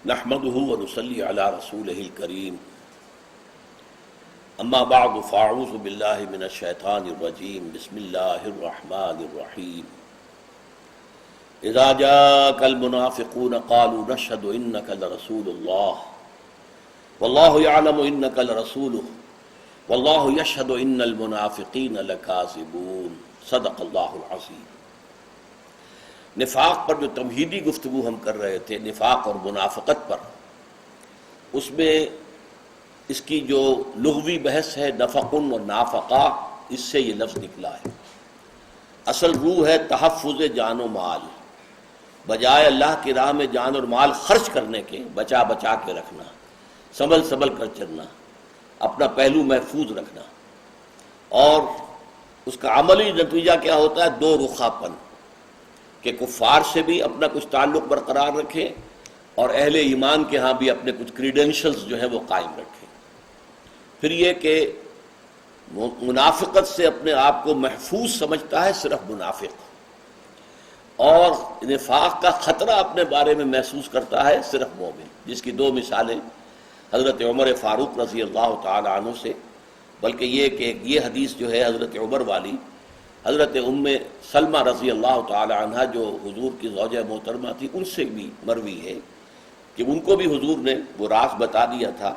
نحمده ونصلي على رسوله الكريم اما بعد فاعوذ بالله من الشيطان الرجيم بسم الله الرحمن الرحيم اذا جاءك المنافقون قالوا نشهد انك لرسول الله والله يعلم انك لرسوله والله يشهد ان المنافقين لكاذبون صدق الله العظيم۔ نفاق پر جو تمہیدی گفتگو ہم کر رہے تھے، نفاق اور منافقت پر، اس میں اس کی جو لغوی بحث ہے نفق و نافقہ، اس سے یہ لفظ نکلا ہے۔ اصل روح ہے تحفظ جان و مال، بجائے اللہ کی راہ میں جان اور مال خرچ کرنے کے بچا بچا کے رکھنا، سنبھل سنبھل کر چلنا، اپنا پہلو محفوظ رکھنا۔ اور اس کا عملی نتیجہ کیا ہوتا ہے؟ دو رخا پن، کہ کفار سے بھی اپنا کچھ تعلق برقرار رکھیں اور اہل ایمان کے ہاں بھی اپنے کچھ کریڈینشلز جو ہیں وہ قائم رکھیں۔ پھر یہ کہ منافقت سے اپنے آپ کو محفوظ سمجھتا ہے صرف منافق، اور نفاق کا خطرہ اپنے بارے میں محسوس کرتا ہے صرف مومن، جس کی دو مثالیں حضرت عمر فاروق رضی اللہ تعالی عنہ سے، بلکہ یہ کہ یہ حدیث جو ہے حضرت عمر والی حضرت ام سلمہ رضی اللہ تعالی عنہ جو حضور کی زوجہ محترمہ تھی، ان سے بھی مروی ہے کہ ان کو بھی حضور نے وہ راز بتا دیا تھا،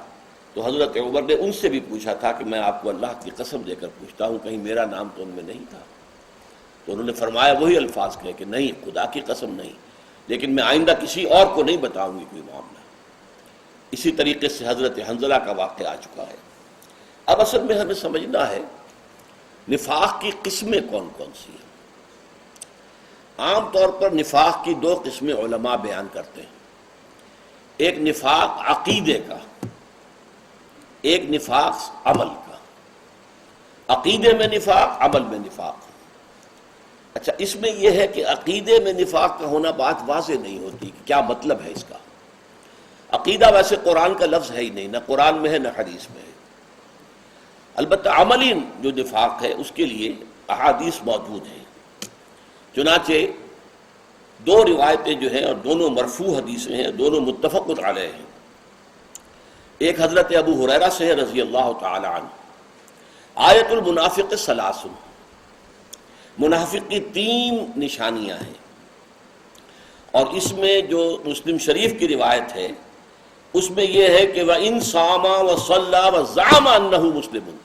تو حضرت عمر نے ان سے بھی پوچھا تھا کہ میں آپ کو اللہ کی قسم دے کر پوچھتا ہوں کہیں میرا نام تو ان میں نہیں تھا؟ تو انہوں نے فرمایا وہی الفاظ کہے کہ نہیں، خدا کی قسم نہیں، لیکن میں آئندہ کسی اور کو نہیں بتاؤں گی کوئی معاملہ۔ اسی طریقے سے حضرت حنظلہ کا واقعہ آ چکا ہے۔ اب اصل میں ہمیں سمجھنا ہے نفاق کی قسمیں کون کون سی ہیں۔ عام طور پر نفاق کی دو قسمیں علماء بیان کرتے ہیں، ایک نفاق عقیدے کا، ایک نفاق عمل کا۔ عقیدے میں نفاق، عمل میں نفاق۔ اچھا، اس میں یہ ہے کہ عقیدے میں نفاق کا ہونا بات واضح نہیں ہوتی کہ کیا مطلب ہے اس کا۔ عقیدہ ویسے قرآن کا لفظ ہے ہی نہیں، نہ قرآن میں ہے نہ حدیث میں ہے۔ البتہ عملی جو نفاق ہے اس کے لیے احادیث موجود ہیں۔ چنانچہ دو روایتیں جو ہیں اور دونوں مرفوع حدیثیں ہیں، دونوں متفق علیہ ہیں۔ ایک حضرت ابو ہریرہ سے ہے رضی اللہ تعالی عنہ، آیت المنافق ثلاث، منافق کی تین نشانیاں ہیں، اور اس میں جو مسلم شریف کی روایت ہے اس میں یہ ہے کہ وَإِن صَامَ وَصَلَّى وَزَعَمَ أَنَّهُ مُسْلِمٌ،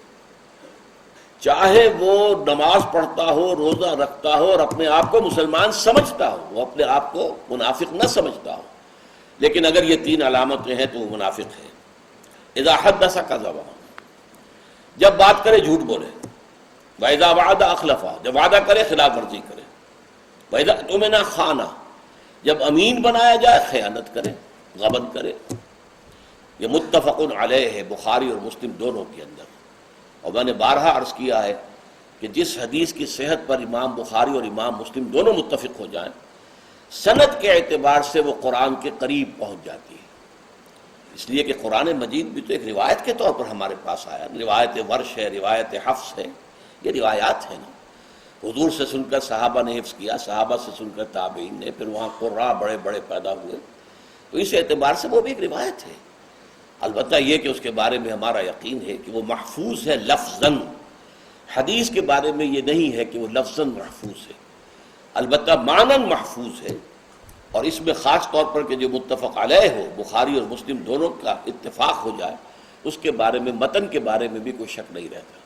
چاہے وہ نماز پڑھتا ہو، روزہ رکھتا ہو اور اپنے آپ کو مسلمان سمجھتا ہو، وہ اپنے آپ کو منافق نہ سمجھتا ہو، لیکن اگر یہ تین علامتیں ہیں تو وہ منافق ہے۔ اذا حدث کذب، جب بات کرے جھوٹ بولے، واذا وعد اخلف، جب وعدہ کرے خلاف ورزی کرے، واذا اؤتمن خان، جب امین بنایا جائے خیانت کرے، غبن کرے۔ یہ متفق علیہ ہے بخاری اور مسلم دونوں کے اندر۔ اور میں نے بارہا عرض کیا ہے کہ جس حدیث کی صحت پر امام بخاری اور امام مسلم دونوں متفق ہو جائیں، سند کے اعتبار سے وہ قرآن کے قریب پہنچ جاتی ہے، اس لیے کہ قرآن مجید بھی تو ایک روایت کے طور پر ہمارے پاس آیا، روایت ورش ہے، روایت حفص ہے، یہ روایات ہیں نا، حضور سے سن کر صحابہ نے حفظ کیا، صحابہ سے سن کر تابعین نے، پھر وہاں قراء بڑے بڑے پیدا ہوئے، تو اس اعتبار سے وہ بھی ایک روایت ہے۔ البتہ یہ کہ اس کے بارے میں ہمارا یقین ہے کہ وہ محفوظ ہے لفظاً، حدیث کے بارے میں یہ نہیں ہے کہ وہ لفظاً محفوظ ہے، البتہ معناً محفوظ ہے، اور اس میں خاص طور پر کہ جو متفق علیہ ہو، بخاری اور مسلم دونوں کا اتفاق ہو جائے، اس کے بارے میں متن کے بارے میں بھی کوئی شک نہیں رہتا۔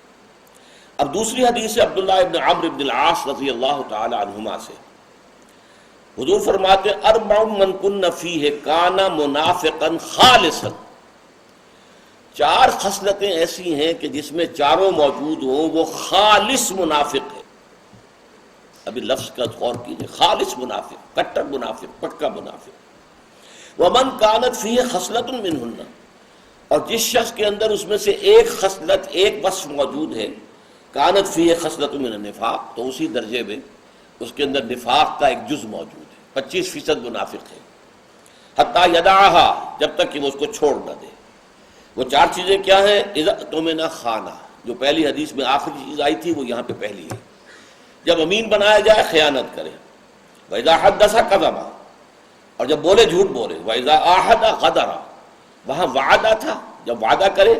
اب دوسری حدیث ہے عبداللہ ابن عمرو بن العاص رضی اللہ تعالی عنہما سے، حضور فرماتے اربع من کن فیہ کان منافقا خالصا، چار خصلتیں ایسی ہیں کہ جس میں چاروں موجود ہوں وہ خالص منافق ہے۔ ابھی لفظ کا غور کیجیے، خالص منافق، کٹر منافق، پکا منافق۔ ومن کانت فیہ خصلۃ منہن، اور جس شخص کے اندر اس میں سے ایک خصلت، ایک وصف موجود ہے، کانت فیہ خصلۃ من النفاق، تو اسی درجے میں اس کے اندر نفاق کا ایک جز موجود ہے، 25% منافق ہے۔ حتی یدعہا، جب تک کہ وہ اس کو چھوڑ نہ دے۔ وہ چار چیزیں کیا ہیں؟ اذا اؤتمن خان، جو پہلی حدیث میں آخری چیز آئی تھی وہ یہاں پہ پہلی ہے، جب امین بنایا جائے خیانت کرے۔ وَإِذَا حَدَّثَ كَذَبَ، اور جب بولے جھوٹ بولے. وَإِذَا عَاهَدَ غَدَرَ، وہاں وعدہ تھا جب وعدہ کرے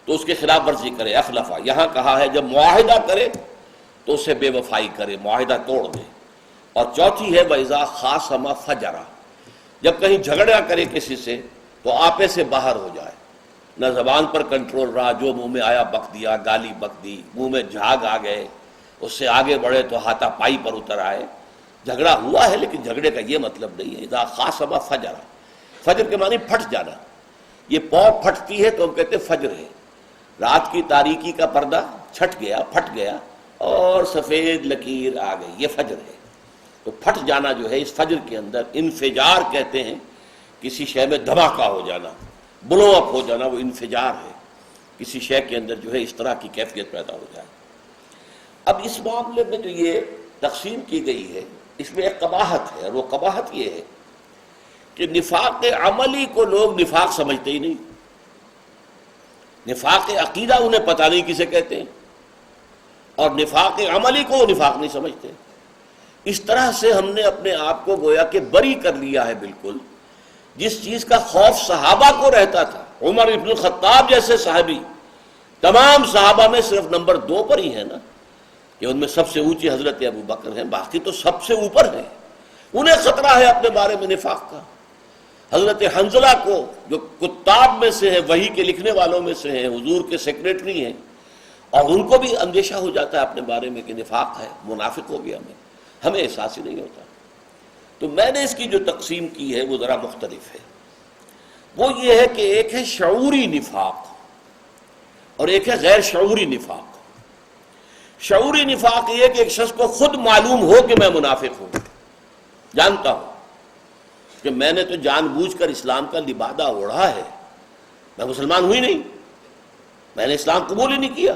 تو اس کے خلاف ورزی کرے، اخلفا. یہاں کہا ہے جب معاہدہ کرے تو اسے بے وفائی کرے، معاہدہ توڑ دے. اور چوتھی ہے وَإِذَا خَاصَمَ فَجَرَ، جب کہیں جھگڑا کرے کسی سے تو آپے سے باہر ہو جائے، نہ زبان پر کنٹرول رہا، جو منہ میں آیا بک دیا، گالی بک دی، منہ میں جھاگ آ گئے، اس سے آگے بڑھے تو ہاتھا پائی پر اتر آئے. جھگڑا ہوا ہے لیکن جھگڑے کا یہ مطلب نہیں ہے. اذا خاصم فجر، فجر کے معنی پھٹ جانا. یہ پاؤ پھٹتی ہے تو ہم کہتے ہیں فجر ہے. رات کی تاریکی کا پردہ چھٹ گیا، پھٹ گیا اور سفید لکیر آ گئی، یہ فجر ہے. تو پھٹ جانا جو ہے اس فجر کے اندر انفجار کہتے ہیں، کسی شے میں دھماکہ ہو جانا، بلو اپ ہو جانا، وہ انفجار ہے. کسی شے کے اندر جو ہے اس طرح کی کیفیت پیدا ہو جائے. اب اس معاملے میں جو یہ تقسیم کی گئی ہے اس میں ایک قباحت ہے، اور وہ قباحت یہ ہے کہ نفاق عملی کو لوگ نفاق سمجھتے ہی نہیں. نفاق عقیدہ انہیں پتہ نہیں کسے کہتے ہیں، اور نفاق عملی کو وہ نفاق نہیں سمجھتے. اس طرح سے ہم نے اپنے آپ کو گویا کہ بری کر لیا ہے بالکل، جس چیز کا خوف صحابہ کو رہتا تھا. عمر ابن الخطاب جیسے صحابی تمام صحابہ میں صرف نمبر 2 پر ہی ہے نا، کہ ان میں سب سے اونچی حضرت ابو بکر ہیں، باقی تو سب سے اوپر ہیں. انہیں خطرہ ہے اپنے بارے میں نفاق کا. حضرت حنظلہ کو جو کتاب میں سے ہیں، وحی کے لکھنے والوں میں سے ہیں، حضور کے سیکریٹری ہیں، اور ان کو بھی اندیشہ ہو جاتا ہے اپنے بارے میں کہ نفاق ہے، منافق ہو گیا. ہمیں احساس ہی نہیں ہوتا. تو میں نے اس کی جو تقسیم کی ہے وہ ذرا مختلف ہے. وہ یہ ہے کہ ایک ہے شعوری نفاق اور ایک ہے غیر شعوری نفاق. شعوری نفاق یہ ہے کہ ایک شخص کو خود معلوم ہو کہ میں منافق ہوں، جانتا ہوں کہ میں نے تو جان بوجھ کر اسلام کا لبادہ اوڑھا ہے، میں مسلمان ہوئی نہیں، میں نے اسلام قبول ہی نہیں کیا.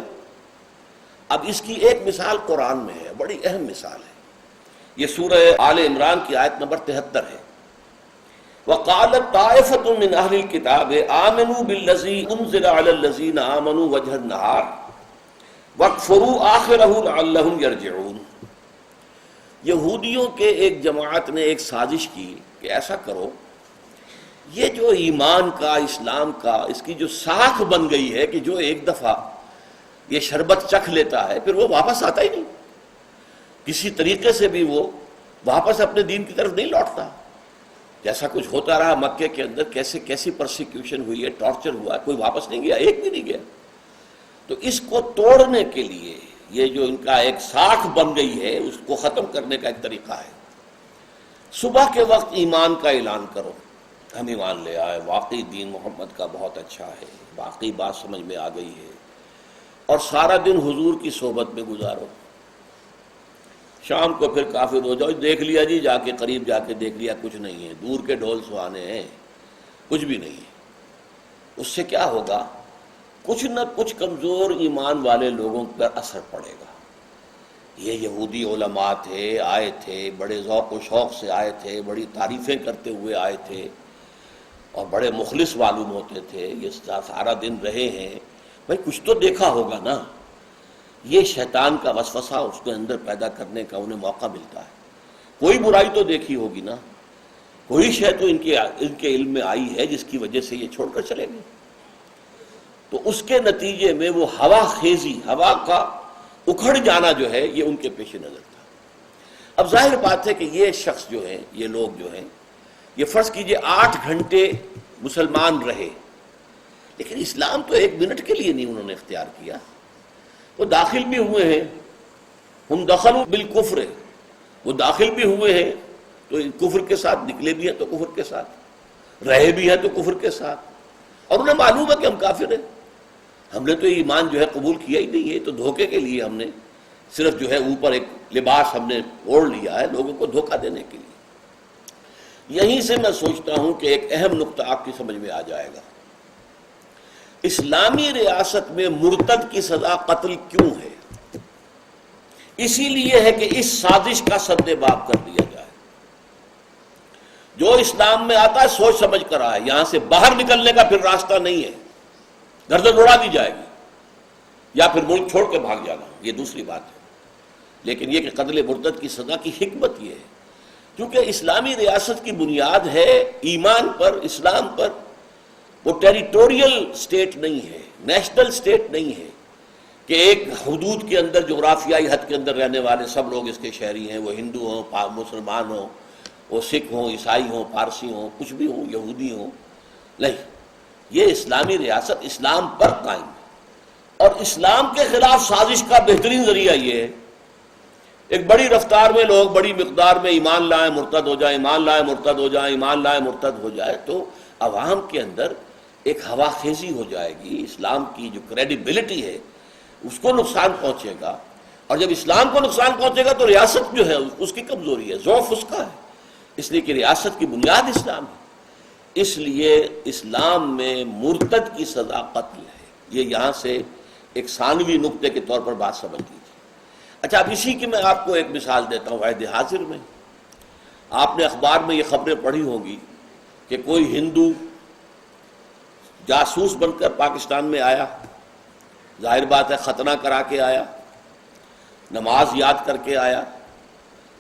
اب اس کی ایک مثال قرآن میں ہے، بڑی اہم مثال ہے. یہ سورہ آل عمران کی آیت نمبر 73 ہے. وَقَالَتْ طَائِفَةٌ مِّنْ أَهْلِ الْكِتَابِ آمِنُوا بِالَّذِي أُنزِلَ عَلَى الَّذِينَ آمَنُوا وَجْهَ النَّهَارِ وَاكْفُرُوا آخِرَهُ لَعَلَّهُمْ يَرْجِعُونَ. یہودیوں کے ایک جماعت نے ایک سازش کی کہ ایسا کرو، یہ جو ایمان کا، اسلام کا، اس کی جو ساکھ بن گئی ہے کہ جو ایک دفعہ یہ شربت چکھ لیتا ہے پھر وہ واپس آتا ہی نہیں، کسی طریقے سے بھی وہ واپس اپنے دین کی طرف نہیں لوٹتا. جیسا کچھ ہوتا رہا مکے کے اندر، کیسی پرسیکیوشن ہوئی ہے، ٹارچر ہوا ہے، کوئی واپس نہیں گیا، ایک بھی نہیں گیا. تو اس کو توڑنے کے لیے یہ جو ان کا ایک ساکھ بن گئی ہے اس کو ختم کرنے کا ایک طریقہ ہے. صبح کے وقت ایمان کا اعلان کرو، ہم ایمان لے آئے، واقعی دین محمد کا بہت اچھا ہے، واقعی بات سمجھ میں آ گئی ہے، اور سارا دن حضور کی صحبت میں گزارو. شام کو پھر کافر ہو جاؤ، دیکھ لیا جی، جا کے قریب جا کے دیکھ لیا، کچھ نہیں ہے، دور کے ڈھول سہانے ہیں، کچھ بھی نہیں ہے. اس سے کیا ہوگا؟ کچھ نہ کچھ کمزور ایمان والے لوگوں پر اثر پڑے گا. یہ یہودی علماء تھے، آئے تھے، بڑے ذوق و شوق سے آئے تھے، بڑی تعریفیں کرتے ہوئے آئے تھے، اور بڑے مخلص معلوم ہوتے تھے، یہ سارا دن رہے ہیں، بھائی کچھ تو دیکھا ہوگا نا. یہ شیطان کا وسوسہ اس کے اندر پیدا کرنے کا انہیں موقع ملتا ہے. کوئی برائی تو دیکھی ہوگی نا، کوئی شے تو ان کے علم میں آئی ہے جس کی وجہ سے یہ چھوڑ کر چلے گئے. تو اس کے نتیجے میں وہ ہوا خیزی، ہوا کا اکھڑ جانا جو ہے یہ ان کے پیش نظر تھا. اب ظاہر بات ہے کہ یہ شخص جو ہے، یہ لوگ جو ہیں، یہ فرض کیجئے 8 گھنٹے مسلمان رہے، لیکن اسلام تو 1 منٹ کے لیے نہیں انہوں نے اختیار کیا. وہ داخل بھی ہوئے ہیں، ہم دخلوا بالکفر، وہ داخل بھی ہوئے ہیں تو کفر کے ساتھ، نکلے بھی ہیں تو کفر کے ساتھ، رہے بھی ہیں تو کفر کے ساتھ، اور انہیں معلوم ہے کہ ہم کافر ہیں، ہم نے تو ایمان جو ہے قبول کیا ہی نہیں ہے، تو دھوکے کے لیے ہم نے صرف جو ہے اوپر ایک لباس ہم نے اوڑھ لیا ہے لوگوں کو دھوکہ دینے کے لیے. یہیں سے میں سوچتا ہوں کہ ایک اہم نقطہ آپ کی سمجھ میں آ جائے گا. اسلامی ریاست میں مرتد کی سزا قتل کیوں ہے؟ اسی لیے ہے کہ اس سازش کا سد باب کر دیا جائے. جو اسلام میں آتا ہے سوچ سمجھ کر آئے، یہاں سے باہر نکلنے کا پھر راستہ نہیں ہے، گردن اڑا دی جائے گی، یا پھر ملک چھوڑ کے بھاگ جانا، یہ دوسری بات ہے. لیکن یہ کہ قتل مرتد کی سزا کی حکمت یہ ہے کیونکہ اسلامی ریاست کی بنیاد ہے ایمان پر، اسلام پر. وہ ٹیریٹوریل اسٹیٹ نہیں ہے، نیشنل اسٹیٹ نہیں ہے کہ ایک حدود کے اندر، جغرافیائی حد کے اندر رہنے والے سب لوگ اس کے شہری ہیں، وہ ہندو ہوں، مسلمان ہوں، وہ سکھ ہوں، عیسائی ہوں، پارسی ہوں، کچھ بھی ہوں، یہودی ہوں. نہیں، یہ اسلامی ریاست اسلام پر قائم ہے. اور اسلام کے خلاف سازش کا بہترین ذریعہ یہ ہے ایک بڑی رفتار میں لوگ بڑی مقدار میں ایمان لائیں مرتد ہو جائیں، ایمان لائیں مرتد ہو جائیں، ایمان لائیں مرتد ہو جائے، تو عوام کے اندر ایک ہوا خیزی ہو جائے گی. اسلام کی جو کریڈیبلٹی ہے اس کو نقصان پہنچے گا، اور جب اسلام کو نقصان پہنچے گا تو ریاست جو ہے اس کی کمزوری ہے، ضعف اس کا ہے. اس لیے کہ ریاست کی بنیاد اسلام ہے. اس لیے اسلام میں مرتد کی سزا قتل ہے. یہ یہاں سے ایک ثانوی نقطے کے طور پر بات سمجھ لیجیے. اچھا، اب اسی کی میں آپ کو ایک مثال دیتا ہوں. عہد حاضر میں آپ نے اخبار میں یہ خبریں پڑھی ہوں گی کہ کوئی ہندو جاسوس بن کر پاکستان میں آیا، ظاہر بات ہے ختنہ کرا کے آیا، نماز یاد کر کے آیا،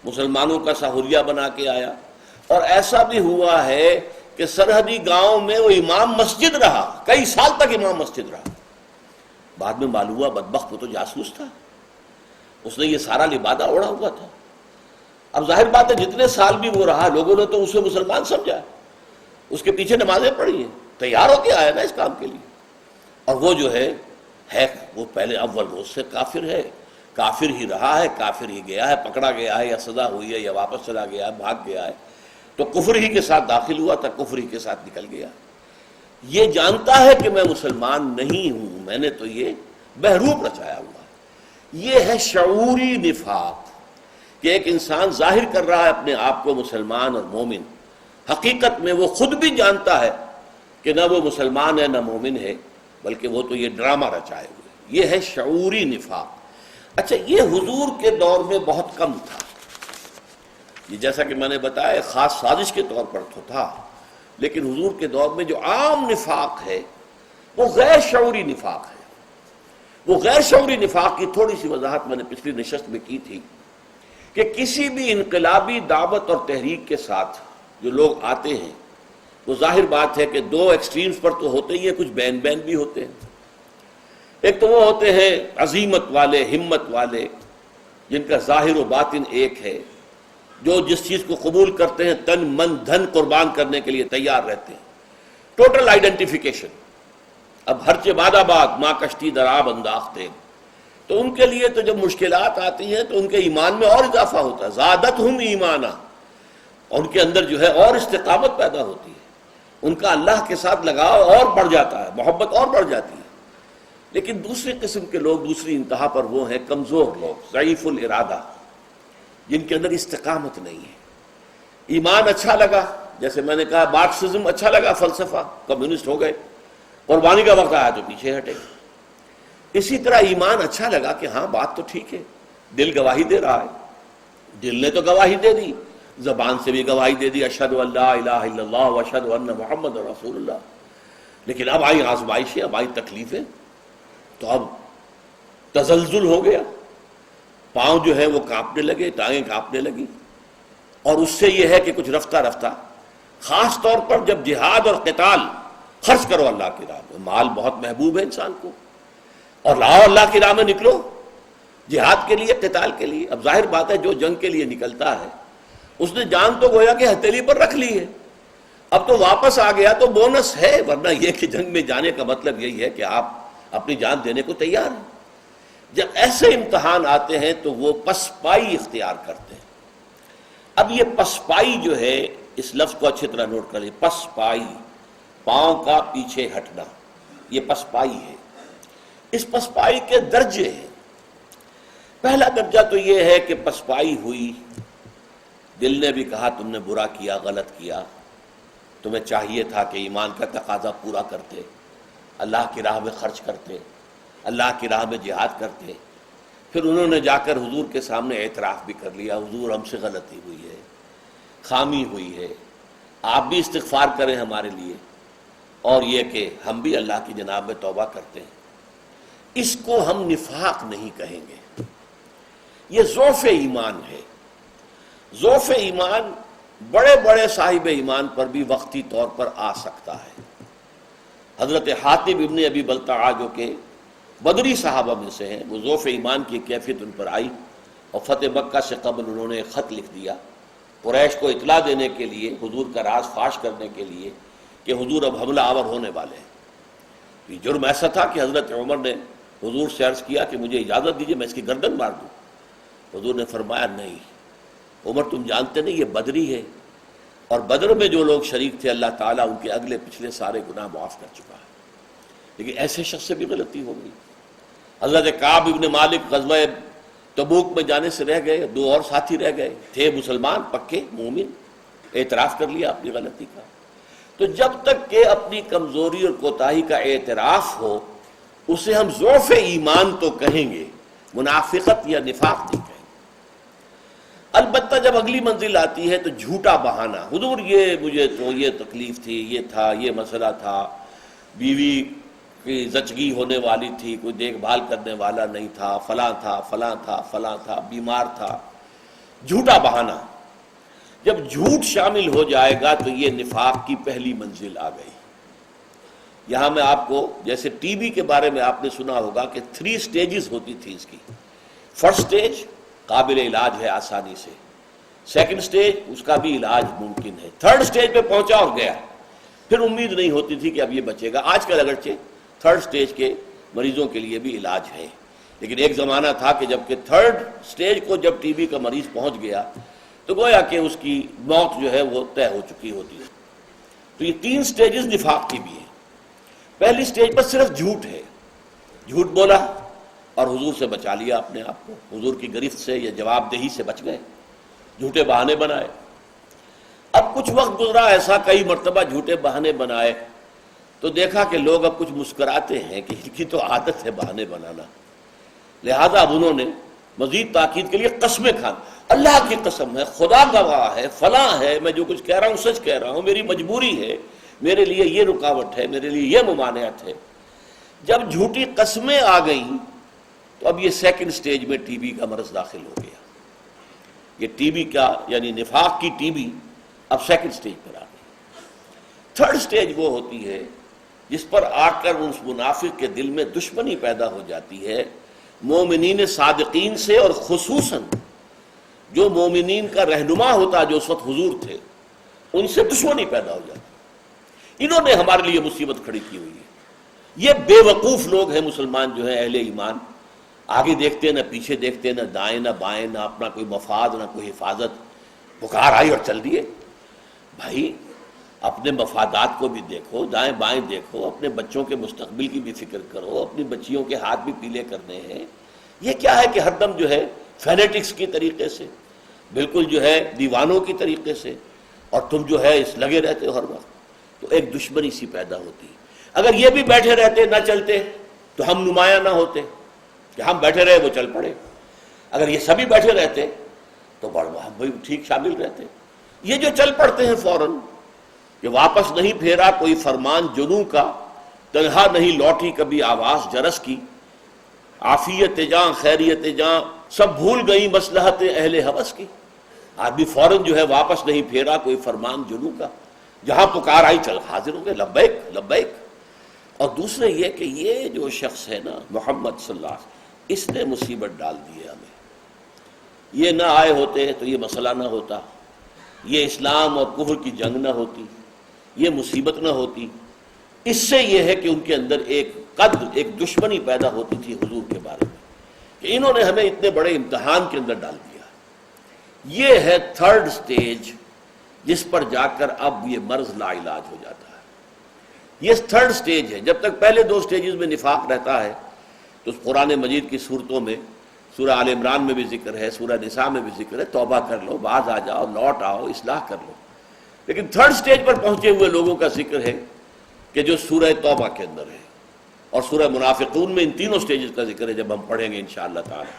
مسلمانوں کا سہولیہ بنا کے آیا، اور ایسا بھی ہوا ہے کہ سرحدی گاؤں میں وہ امام مسجد رہا، کئی سال تک امام مسجد رہا. بعد میں معلوم ہوا بدبخت وہ تو جاسوس تھا، اس نے یہ سارا لبادہ اوڑھا ہوا تھا. اب ظاہر بات ہے جتنے سال بھی وہ رہا لوگوں نے تو اسے مسلمان سمجھا، اس کے پیچھے نمازیں پڑھی ہیں، تیار ہو کے آیا نا اس کام کے لیے. اور وہ جو ہے وہ پہلے اول روز سے کافر ہے، کافر ہی رہا ہے، کافر ہی گیا ہے، پکڑا گیا ہے یا سزا ہوئی ہے یا واپس چلا گیا ہے، بھاگ گیا ہے، تو کفر ہی کے ساتھ داخل ہوا تھا، کفر ہی کے ساتھ نکل گیا. یہ جانتا ہے کہ میں مسلمان نہیں ہوں، میں نے تو یہ بہروپ رچایا ہوا ہے. یہ ہے شعوری نفاق کہ ایک انسان ظاہر کر رہا ہے اپنے آپ کو مسلمان اور مومن، حقیقت میں وہ خود بھی جانتا ہے کہ نہ وہ مسلمان ہے نہ مومن ہے، بلکہ وہ تو یہ ڈرامہ رچائے ہوئے. یہ ہے شعوری نفاق. اچھا، یہ حضور کے دور میں بہت کم تھا. یہ جیسا کہ میں نے بتایا خاص سازش کے طور پر تو تھا، لیکن حضور کے دور میں جو عام نفاق ہے وہ غیر شعوری نفاق ہے. وہ غیر شعوری نفاق کی تھوڑی سی وضاحت میں نے پچھلی نشست میں کی تھی کہ کسی بھی انقلابی دعوت اور تحریک کے ساتھ جو لوگ آتے ہیں وہ ظاہر بات ہے کہ دو ایکسٹریمز پر تو ہوتے ہی ہیں، کچھ بین بین بھی ہوتے ہیں. ایک تو وہ ہوتے ہیں عزیمت والے، ہمت والے، جن کا ظاہر و باطن ایک ہے، جو جس چیز کو قبول کرتے ہیں تن من دھن قربان کرنے کے لیے تیار رہتے ہیں. Total identification. اب ہر چہ باد آباد ماں کشتی در آب انداختے، تو ان کے لیے تو جب مشکلات آتی ہیں تو ان کے ایمان میں اور اضافہ ہوتا ہے، زادتہم ایمانا، اور ان کے اندر جو ہے اور استقامت پیدا ہوتی ہے، ان کا اللہ کے ساتھ لگاؤ اور بڑھ جاتا ہے، محبت اور بڑھ جاتی ہے. لیکن دوسری قسم کے لوگ دوسری انتہا پر وہ ہیں کمزور لوگ، ضعیف الارادہ، جن کے اندر استقامت نہیں ہے. ایمان اچھا لگا، جیسے میں نے کہا مارکسزم اچھا لگا فلسفہ، کمیونسٹ ہو گئے، قربانی کا وقت آیا تو پیچھے ہٹے. اسی طرح ایمان اچھا لگا کہ ہاں بات تو ٹھیک ہے، دل گواہی دے رہا ہے، دل نے تو گواہی دے دی، زبان سے بھی گواہی دے دی اشہد ان لا الہ الا اللہ واشہد ان محمد رسول اللہ. لیکن اب آئی آزمائشیں، اب آئی تکلیفیں، تو اب تزلزل ہو گیا، پاؤں جو ہے وہ کانپنے لگے، ٹانگیں کانپنے لگی. اور اس سے یہ ہے کہ کچھ رفتہ رفتہ، خاص طور پر جب جہاد اور قتال، خرچ کرو اللہ کی راہ میں، مال بہت محبوب ہے انسان کو، اور لاؤ اللہ کی راہ میں، نکلو جہاد کے لیے، قتال کے لیے. اب ظاہر بات ہے جو جنگ کے لیے نکلتا ہے اس نے جان تو گویا کہ ہتھیلی پر رکھ لی ہے، اب تو واپس آ گیا تو بونس ہے، ورنہ یہ کہ جنگ میں جانے کا مطلب یہی ہے کہ آپ اپنی جان دینے کو تیار ہیں. جب ایسے امتحان آتے ہیں تو وہ پسپائی اختیار کرتے ہیں. اب یہ پسپائی جو ہے، اس لفظ کو اچھی طرح نوٹ کر لیں، پسپائی، پاؤں کا پیچھے ہٹنا، یہ پسپائی ہے. اس پسپائی کے درجے ہیں. پہلا درجہ تو یہ ہے کہ پسپائی ہوئی، دل نے بھی کہا تم نے برا کیا، غلط کیا، تمہیں چاہیے تھا کہ ایمان کا تقاضا پورا کرتے، اللہ کی راہ میں خرچ کرتے، اللہ کی راہ میں جہاد کرتے. پھر انہوں نے جا کر حضور کے سامنے اعتراف بھی کر لیا، حضور ہم سے غلطی ہوئی ہے، خامی ہوئی ہے، آپ بھی استغفار کریں ہمارے لیے، اور یہ کہ ہم بھی اللہ کی جناب میں توبہ کرتے ہیں. اس کو ہم نفاق نہیں کہیں گے، یہ ضعف ایمان ہے. ضعف ایمان بڑے بڑے صاحب ایمان پر بھی وقتی طور پر آ سکتا ہے۔ حضرت حاتب ابن ابی بلتعہ جو کہ بدری صحابہ میں سے ہیں، وہ ضعف ایمان کی کیفیت ان پر آئی اور فتح مکہ سے قبل انہوں نے ایک خط لکھ دیا قریش کو اطلاع دینے کے لیے، حضور کا راز فاش کرنے کے لیے کہ حضور اب حملہ آور ہونے والے ہیں۔ یہ جرم ایسا تھا کہ حضرت عمر نے حضور سے عرض کیا کہ مجھے اجازت دیجیے میں اس کی گردن مار دوں۔ حضور نے فرمایا نہیں عمر، تم جانتے نہیں یہ بدری ہے، اور بدر میں جو لوگ شریک تھے اللہ تعالیٰ ان کے اگلے پچھلے سارے گناہ معاف کر چکا ہے۔ لیکن ایسے شخص سے بھی غلطی ہو گئی۔ حضرت کعب ابن مالک غزوہ تبوک میں جانے سے رہ گئے، دو اور ساتھی رہ گئے، تھے مسلمان پکے مومن، اعتراف کر لیا اپنی غلطی کا۔ تو جب تک کہ اپنی کمزوری اور کوتاہی کا اعتراف ہو اسے ہم ضعف ایمان تو کہیں گے، منافقت یا نفاق نہیں کہیں گے۔ البتہ جب اگلی منزل آتی ہے تو جھوٹا بہانہ، حضور یہ مجھے تو یہ تکلیف تھی، یہ تھا، یہ مسئلہ تھا، بیوی کی زچگی ہونے والی تھی، کوئی دیکھ بھال کرنے والا نہیں تھا، فلاں تھا فلاں تھا فلاں تھا، بیمار تھا، جھوٹا بہانہ۔ جب جھوٹ شامل ہو جائے گا تو یہ نفاق کی پہلی منزل آ گئی۔ یہاں میں آپ کو جیسے ٹی بی کے بارے میں آپ نے سنا ہوگا کہ 3 سٹیجز ہوتی تھی اس کی۔ فرسٹ سٹیج قابل علاج ہے آسانی سے، سیکنڈ سٹیج اس کا بھی علاج ممکن ہے، تھرڈ سٹیج پہ پہنچا اور گیا، پھر امید نہیں ہوتی تھی کہ اب یہ بچے گا۔ آج کل اگرچہ تھرڈ سٹیج کے مریضوں کے لیے بھی علاج ہے، لیکن ایک زمانہ تھا کہ جب کہ تھرڈ سٹیج کو جب ٹی بی کا مریض پہنچ گیا تو گویا کہ اس کی موت جو ہے وہ طے ہو چکی ہوتی ہے۔ تو یہ 3 سٹیجز نفاق کی بھی ہیں۔ پہلی سٹیج پر صرف جھوٹ ہے، جھوٹ بولا اور حضور سے بچا لیا اپنے آپ کو، حضور کی گرفت سے یا جواب دہی سے بچ گئے، جھوٹے بہانے بنائے۔ اب کچھ وقت گزرا ایسا، کئی مرتبہ جھوٹے بہانے بنائے تو دیکھا کہ لوگ اب کچھ مسکراتے ہیں کہ ان کی تو عادت ہے بہانے بنانا، لہذا اب انہوں نے مزید تاکید کے لیے قسمیں کھان، اللہ کی قسم ہے، خدا گواہ ہے، فلاں ہے، میں جو کچھ کہہ رہا ہوں سچ کہہ رہا ہوں، میری مجبوری ہے، میرے لیے یہ رکاوٹ ہے، میرے لیے یہ ممانعت ہے۔ جب جھوٹی قسمیں آ گئیں تو اب یہ سیکنڈ سٹیج میں ٹی بی کا مرض داخل ہو گیا۔ یہ ٹی بی کا یعنی نفاق کی ٹی بی اب سیکنڈ سٹیج پر آ گئی۔ تھرڈ سٹیج وہ ہوتی ہے جس پر آ کر اس منافق کے دل میں دشمنی پیدا ہو جاتی ہے مومنین صادقین سے، اور خصوصاً جو مومنین کا رہنما ہوتا جو اس وقت حضور تھے ان سے دشمنی پیدا ہو جاتی۔ انہوں نے ہمارے لیے مصیبت کھڑی کی ہوئی ہے۔ یہ بے وقوف لوگ ہیں مسلمان جو ہیں اہل ایمان، آگے دیکھتے نہ پیچھے دیکھتے، نہ دائیں نہ بائیں، نہ اپنا کوئی مفاد نہ کوئی حفاظت، پکار آئی اور چل دیے۔ بھائی اپنے مفادات کو بھی دیکھو، دائیں بائیں دیکھو، اپنے بچوں کے مستقبل کی بھی فکر کرو، اپنی بچیوں کے ہاتھ بھی پیلے کرنے ہیں۔ یہ کیا ہے کہ ہر دم جو ہے فینیٹکس کی طریقے سے، بالکل جو ہے دیوانوں کی طریقے سے، اور تم جو ہے اس لگے رہتے ہو ہر وقت، تو ایک دشمنی سی پیدا ہوتی۔ اگر یہ بھی بیٹھے رہتے نہ چلتے تو ہم نمایاں نہ ہوتے کہ ہم بیٹھے رہے وہ چل پڑے، اگر یہ سبھی بیٹھے رہتے تو ہم بھی ٹھیک شامل رہتے۔ یہ جو چل پڑتے ہیں فوراً کہ واپس نہیں پھیرا کوئی فرمان جنوں کا، تنہا نہیں لوٹی کبھی آواز جرس کی، عافیت جاں خیریت جاں سب بھول گئی مصلحت اہل ہوس کی۔ آدمی فوراً جو ہے واپس نہیں پھیرا کوئی فرمان جنوں کا، جہاں پکار آئی چل حاضر ہو گئے، لبیک لبیک۔ اور دوسرے یہ کہ یہ جو شخص ہے نا محمد صلی اللہ علیہ وسلم، اس نے مصیبت ڈال دی ہے ہمیں۔ یہ نہ آئے ہوتے تو یہ مسئلہ نہ ہوتا، یہ اسلام اور کفر کی جنگ نہ ہوتی، یہ مصیبت نہ ہوتی۔ اس سے یہ ہے کہ ان کے اندر ایک قدر، ایک دشمنی پیدا ہوتی تھی حضور کے بارے میں، کہ انہوں نے ہمیں اتنے بڑے امتحان کے اندر ڈال دیا۔ یہ ہے تھرڈ سٹیج جس پر جا کر اب یہ مرض لا علاج ہو جاتا ہے۔ یہ تھرڈ سٹیج ہے۔ جب تک پہلے 2 سٹیجز میں نفاق رہتا ہے تو قرآن مجید کی صورتوں میں، سورہ آل عمران میں بھی ذکر ہے، سورہ نساء میں بھی ذکر ہے، توبہ کر لو، باز آ جاؤ، لوٹ آؤ، اصلاح کر لو۔ لیکن تھرڈ سٹیج پر پہنچے ہوئے لوگوں کا ذکر ہے کہ جو سورہ توبہ کے اندر ہے، اور سورہ منافقون میں ان تینوں سٹیجز کا ذکر ہے جب ہم پڑھیں گے انشاءاللہ تعالی،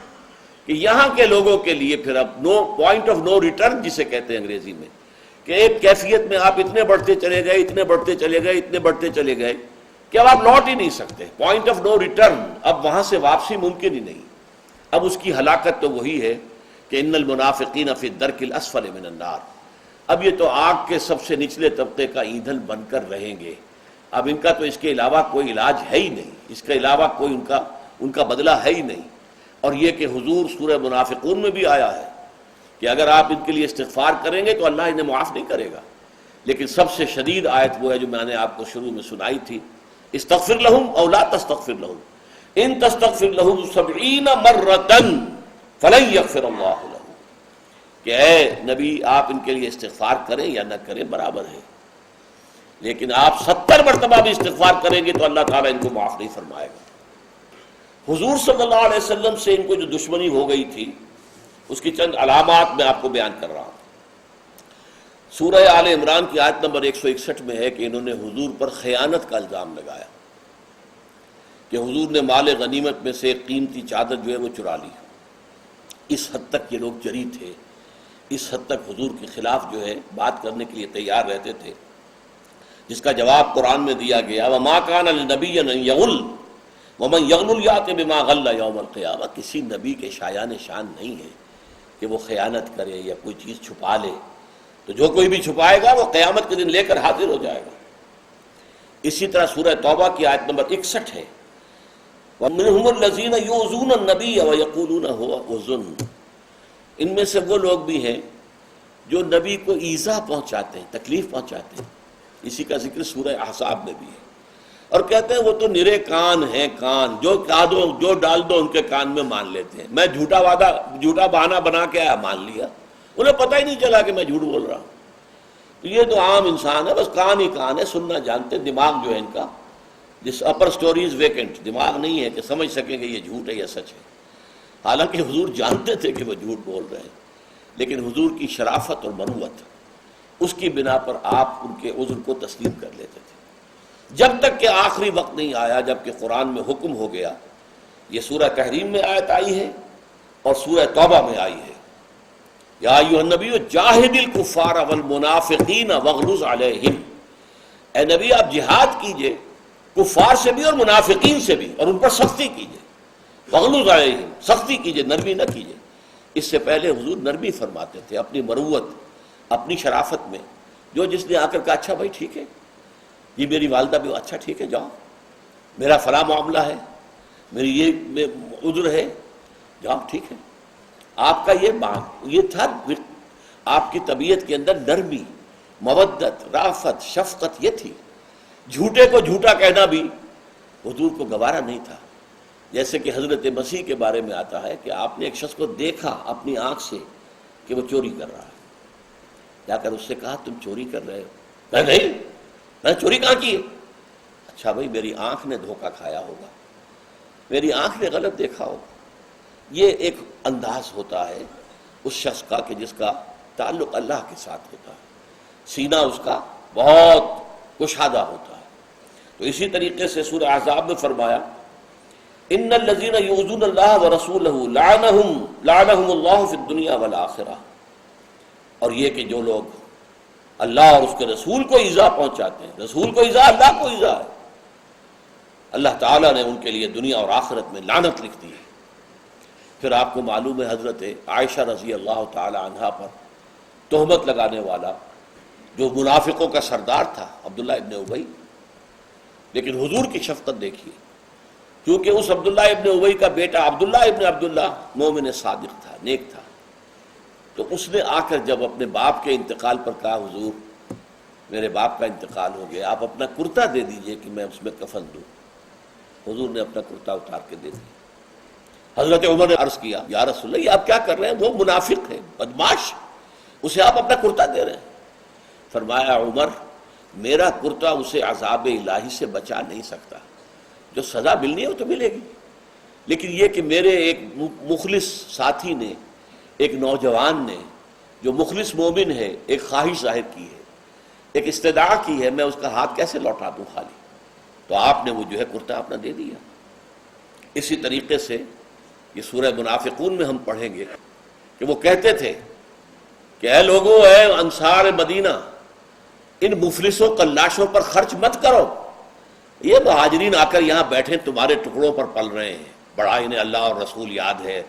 کہ یہاں کے لوگوں کے لیے پھر اب نو پوائنٹ آف نو ریٹرن جسے کہتے ہیں انگریزی میں، کہ ایک کیفیت میں آپ اتنے بڑھتے چلے گئے، اتنے بڑھتے چلے گئے، اتنے بڑھتے چلے گئے کہ اب آپ لوٹ ہی نہیں سکتے، پوائنٹ آف نو ریٹرن، اب وہاں سے واپسی ممکن ہی نہیں۔ اب اس کی ہلاکت تو وہی ہے کہ ان المنافقین فی الدرک الاسفل من النار، اب یہ تو آگ کے سب سے نچلے طبقے کا ایندھن بن کر رہیں گے، اب ان کا تو اس کے علاوہ کوئی علاج ہے ہی نہیں، اس کے علاوہ کوئی ان کا بدلہ ہے ہی نہیں۔ اور یہ کہ حضور سورہ منافقون میں بھی آیا ہے کہ اگر آپ ان کے لیے استغفار کریں گے تو اللہ انہیں معاف نہیں کرے گا، لیکن سب سے شدید آیت وہ ہے جو میں نے آپ کو شروع میں سنائی تھی، استغفر لہم او لا تستغفر لہم ان تستغفر لہم 70 مرۃ فلن یغفر اللہ لہم، کہ اے نبی آپ ان کے لیے استغفار کریں یا نہ کریں برابر ہے، لیکن آپ 70 مرتبہ بھی استغفار کریں گے تو اللہ تعالیٰ ان کو معاف نہیں فرمائے گا۔ حضور صلی اللہ علیہ وسلم سے ان کو جو دشمنی ہو گئی تھی اس کی چند علامات میں آپ کو بیان کر رہا ہوں۔ سورہ آل عمران کی آیت نمبر 161 میں ہے کہ انہوں نے حضور پر خیانت کا الزام لگایا کہ حضور نے مال غنیمت میں سے ایک قیمتی چادر جو ہے وہ چرا لی۔ اس حد تک یہ لوگ جری تھے، اس حد تک حضور کے خلاف جو ہے بات کرنے کے لیے تیار رہتے تھے، جس کا جواب قرآن میں دیا گیا وَمَا كَانَ لِنَبِيٍّ أَن يَغُلَّ وَمَن يَغْلُلْ يَأْتِ بِمَا غَلَّ يَوْمَ الْقِيَامَةِ۔ کسی نبی کے شایان شان نہیں ہے کہ وہ خیانت کرے یا کوئی چیز چھپا لے، تو جو کوئی بھی چھپائے گا وہ قیامت کے دن لے کر حاضر ہو جائے گا۔ اسی طرح سورہ توبہ کی آیت نمبر 61 ہے وَمِنْهُمُ الَّذِينَ يُؤْذُونَ النَّبِيَّ وَيَقُولُونَ هُوَ أُذُنٌ، ان میں سے وہ لوگ بھی ہیں جو نبی کو ایذا پہنچاتے ہیں، تکلیف پہنچاتے ہیں، اسی کا ذکر سورہ احزاب میں بھی ہے، اور کہتے ہیں وہ تو نرے کان ہیں، کان جو ڈال دو ان کے کان میں مان لیتے ہیں۔ میں جھوٹا بہانہ بنا کے آیا، مان لیا، انہیں پتہ ہی نہیں چلا کہ میں جھوٹ بول رہا ہوں۔ تو یہ تو عام انسان ہے، بس کان ہی کان ہے، سننا جانتے، دماغ جو ہے ان کا جس اپر سٹوری از ویکنٹ، دماغ نہیں ہے کہ سمجھ سکیں کہ یہ جھوٹ ہے یا سچ ہے۔ حالانکہ حضور جانتے تھے کہ وہ جھوٹ بول رہے ہیں، لیکن حضور کی شرافت اور مروت اس کی بنا پر آپ ان کے عذر کو تسلیم کر لیتے تھے، جب تک کہ آخری وقت نہیں آیا جب کہ قرآن میں حکم ہو گیا۔ یہ سورہ تحریم میں آیت آئی ہے اور سورہ توبہ میں آئی ہے، یا ایھا النبی جاہد الکفار والمنافقین واغلظ علیہم، اے نبی آپ جہاد کیجئے کفار سے بھی اور منافقین سے بھی، اور ان پر سختی کیجئے، واغلظ علیہم، سختی کیجئے، نرمی نہ کیجئے۔ اس سے پہلے حضور نرمی فرماتے تھے اپنی مروت، اپنی شرافت میں، جو جس نے آ کر کہا اچھا بھائی ٹھیک ہے، یہ میری والدہ بھی، اچھا ٹھیک ہے جاؤ، میرا فلاں معاملہ ہے، میری یہ عذر ہے، جاؤ ٹھیک ہے۔ آپ کا یہ تھا، آپ کی طبیعت کے اندر نرمی، مودت، رافت، شفقت یہ تھی۔ جھوٹے کو جھوٹا کہنا بھی حضور کو گوارا نہیں تھا، جیسے کہ حضرت مسیح کے بارے میں آتا ہے کہ آپ نے ایک شخص کو دیکھا اپنی آنکھ سے کہ وہ چوری کر رہا ہے، جا کر اس سے کہا تم چوری کر رہے ہو؟ نہیں، میں چوری کہاں کی ہے؟ اچھا بھائی میری آنکھ نے دھوکہ کھایا ہوگا، میری آنکھ نے غلط دیکھا ہوگا۔ یہ ایک انداز ہوتا ہے اس شخص کا کہ جس کا تعلق اللہ کے ساتھ ہوتا ہے، سینہ اس کا بہت کشادہ ہوتا ہے۔ تو اسی طریقے سے سورہ احزاب میں فرمایا ان الذین یؤذون اللہ ورسولہ لعنہم اللہ فی الدنیا والآخرہ، اور یہ کہ جو لوگ اللہ اور اس کے رسول کو ایذا پہنچاتے ہیں، رسول کو ایذا اللہ کو ایذا ہے، اللہ تعالیٰ نے ان کے لیے دنیا اور آخرت میں لعنت لکھ دی ہے۔ پھر آپ کو معلوم ہے حضرت عائشہ رضی اللہ تعالی عنہا پر تہمت لگانے والا جو منافقوں کا سردار تھا عبداللہ ابن ابی، لیکن حضور کی شفقت دیکھیے، کیونکہ اس عبداللہ ابن ابی کا بیٹا عبداللہ ابن عبداللہ مومن صادق تھا، نیک تھا، تو اس نے آ کر جب اپنے باپ کے انتقال پر کہا حضور میرے باپ کا انتقال ہو گیا، آپ اپنا کرتا دے دیجئے کہ میں اس میں کفن دوں۔ حضور نے اپنا کرتا اتار کے دے دیا۔ حضرت عمر نے عرض کیا یا رسول اللہ یہ آپ کیا کر رہے ہیں، وہ منافق ہے، بدماش، اسے آپ اپنا کرتا دے رہے ہیں۔ فرمایا عمر میرا کرتا اسے عذاب الہی سے بچا نہیں سکتا، جو سزا ملنی ہے وہ تو ملے گی، لیکن یہ کہ میرے ایک مخلص ساتھی نے، ایک نوجوان نے جو مخلص مومن ہے، ایک خواہش ظاہر کی ہے، ایک استدعا کی ہے، میں اس کا ہاتھ کیسے لوٹا دوں خالی؟ تو آپ نے وہ جو ہے کرتا اپنا دے دیا۔ اسی طریقے سے یہ سورہ منافقون میں ہم پڑھیں گے کہ وہ کہتے تھے کہ اے لوگو، اے انصار مدینہ، ان مفلسوں کلاشوں پر خرچ مت کرو، یہ مہاجرین آ کر یہاں بیٹھے تمہارے ٹکڑوں پر پل رہے ہیں، بڑا انہیں اللہ اور رسول یاد ہے،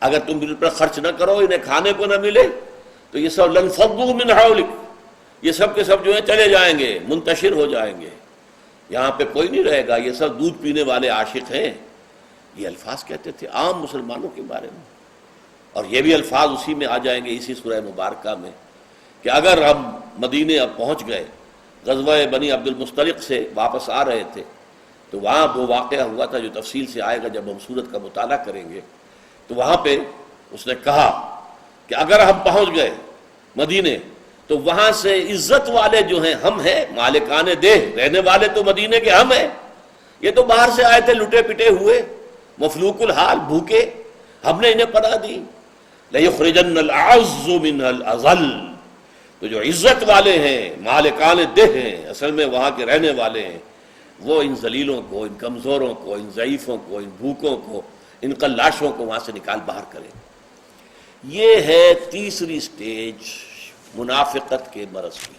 اگر تم ان پر خرچ نہ کرو، انہیں کھانے کو نہ ملے تو یہ سب لنفضوا من حولک، یہ سب کے سب جو ہیں چلے جائیں گے، منتشر ہو جائیں گے، یہاں پہ کوئی نہیں رہے گا، یہ سب دودھ پینے والے عاشق ہیں. یہ الفاظ کہتے تھے عام مسلمانوں کے بارے میں. اور یہ بھی الفاظ اسی میں آ جائیں گے اسی سورہ مبارکہ میں کہ اگر ہم مدینے اب پہنچ گئے، غزوہ بنی عبد المستلق سے واپس آ رہے تھے تو وہاں وہ واقعہ ہوا تھا جو تفصیل سے آئے گا جب ہم سورت کا مطالعہ کریں گے. تو وہاں پہ اس نے کہا کہ اگر ہم پہنچ گئے مدینے تو وہاں سے عزت والے جو ہیں ہم ہیں، مالکان دہ رہنے والے تو مدینے کے ہم ہیں، یہ تو باہر سے آئے تھے لٹے پٹے ہوئے مفلوق الحال بھوکے، ہم نے انہیں پناہ دی. لَيُخْرِجَنَّ الْأَعَزُّ مِنْهَا الْأَذَلَّ، تو جو عزت والے ہیں مالکان دہ ہیں، اصل میں وہاں کے رہنے والے ہیں، وہ ان ذلیلوں کو، ان کمزوروں کو، ان ضعیفوں کو، ان بھوکوں کو، ان قلاشوں کو وہاں سے نکال باہر کریں. یہ ہے تیسری سٹیج منافقت کے مرض کی،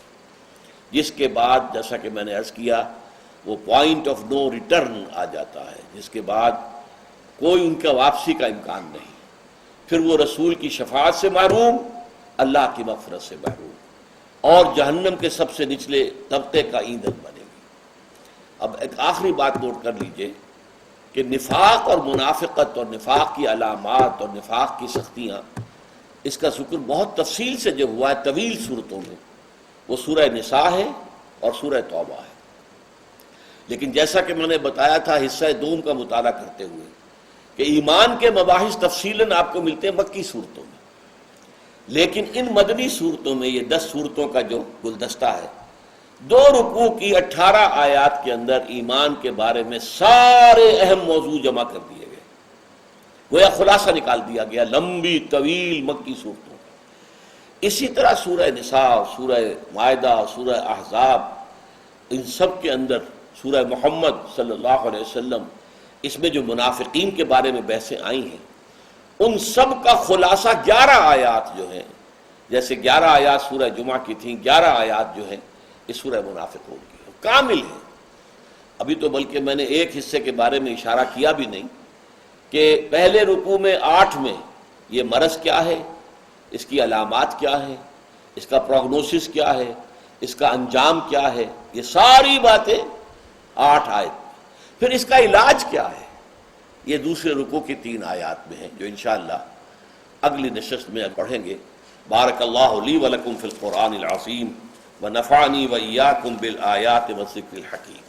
جس کے بعد جیسا کہ میں نے عرض کیا وہ پوائنٹ آف نو ریٹرن آ جاتا ہے، جس کے بعد کوئی ان کا واپسی کا امکان نہیں. پھر وہ رسول کی شفاعت سے محروم، اللہ کی مغفرت سے محروم، اور جہنم کے سب سے نچلے طبقے کا ایندھن بنے گی. اب ایک آخری بات نوٹ کر لیجئے کہ نفاق اور منافقت اور نفاق کی علامات اور نفاق کی سختیاں، اس کا ذکر بہت تفصیل سے جو ہوا ہے طویل صورتوں میں، وہ سورہ نساء ہے اور سورہ توبہ ہے. لیکن جیسا کہ میں نے بتایا تھا حصہ دوم کا مطالعہ کرتے ہوئے کہ ایمان کے مباحث تفصیلاً آپ کو ملتے ہیں مکی صورتوں میں، لیکن ان مدنی صورتوں میں یہ 10 صورتوں کا جو گلدستہ ہے، 2 رکوع کی 18 آیات کے اندر ایمان کے بارے میں سارے اہم موضوع جمع کر دیے گئے، گویا خلاصہ نکال دیا گیا لمبی طویل مکی صورتوں کا. اسی طرح سورہ نساء، سورہ مائدہ، سورہ احزاب، ان سب کے اندر سورہ محمد صلی اللہ علیہ وسلم، اس میں جو منافقین کے بارے میں بحثیں آئی ہیں ان سب کا خلاصہ 11 آیات جو ہیں، جیسے 11 آیات سورہ جمعہ کی تھیں، 11 آیات جو ہیں اس سورہ منافقون کی کامل ہیں. ابھی تو بلکہ میں نے ایک حصے کے بارے میں اشارہ کیا بھی نہیں کہ پہلے رکوع میں 8 میں یہ مرض کیا ہے، اس کی علامات کیا ہے، اس کا پروگنوسس کیا ہے، اس کا انجام کیا ہے، یہ ساری باتیں 8 آیت. پھر اس کا علاج کیا ہے، یہ دوسرے رکوع کی 3 آیات میں ہیں جو انشاءاللہ اگلی نشست میں پڑھیں گے. بارک اللہ لی ولکم فی القرآن العظیم ونفعنی وإیاکم بالآیات والذکر الحکیم.